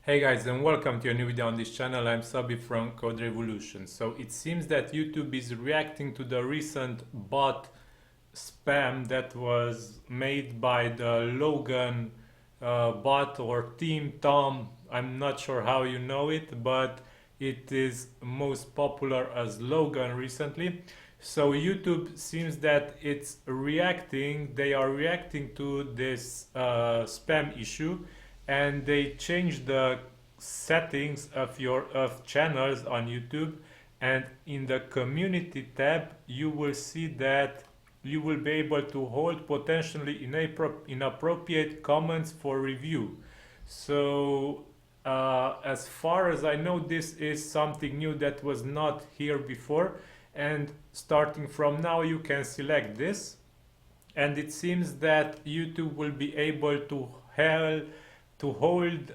Hey guys, and welcome to a new video on this channel. I'm Sabi from Code Revolution. So it seems that YouTube is reacting to the recent bot spam that was made by the Logan bot or Team Tom. I'm not sure how you know it, but it is most popular as Logan recently. So YouTube seems that they are reacting to this spam issue, and they changed the settings of channels on YouTube, and in the community tab you will see that you will be able to hold potentially inappropriate comments for review. So as far as I know, this is something new that was not here before, and starting from now you can select this, and it seems that YouTube will be able to hold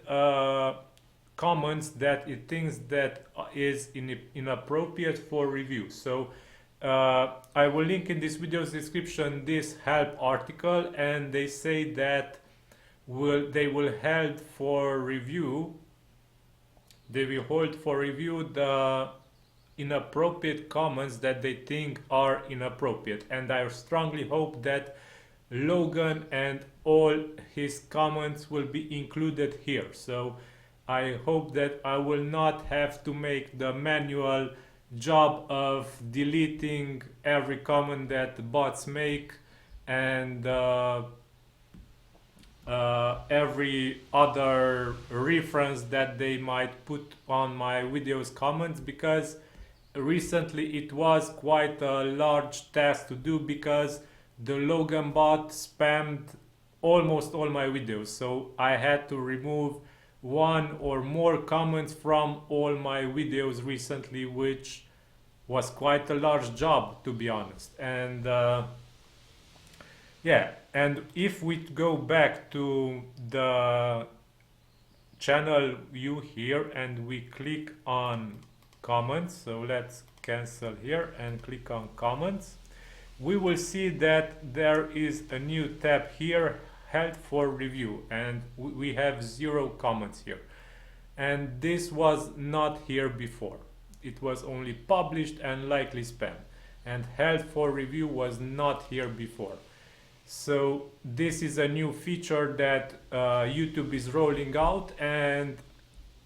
comments that it thinks that is inappropriate for review. So I will link in this video's description this help article, and they say that they will hold for review the inappropriate comments that they think are inappropriate, and I strongly hope that Logan and all his comments will be included here. So I hope that I will not have to make the manual job of deleting every comment that the bots make, and every other reference that they might put on my videos comments, because recently it was quite a large task to do, because the Logan bot spammed almost all my videos. So I had to remove one or more comments from all my videos recently, which was quite a large job, to be honest. And yeah, and if we go back to the channel view here and we click on comments, so let's cancel here and click on comments, we will see that there is a new tab here, held for review, and we have 0 comments here, and this was not here before. It was only published and likely spam, and held for review was not here before. So this is a new feature that YouTube is rolling out, and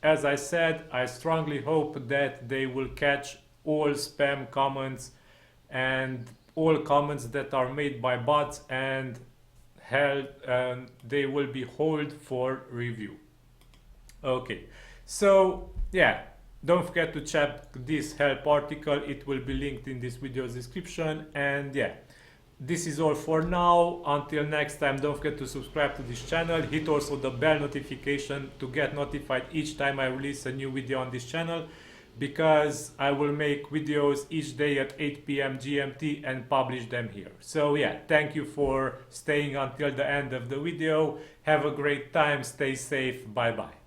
as I said, I strongly hope that they will catch all spam comments and all comments that are made by bots, and they will be held for review. Okay, so yeah, don't forget to check this help article. It will be linked in this video's description. And yeah, this is all for now. Until next time, don't forget to subscribe to this channel. Hit also the bell notification to get notified each time I release a new video on this channel, because I will make videos each day at 8 p.m. GMT and publish them here. So yeah, thank you for staying until the end of the video. Have a great time, stay safe, bye bye.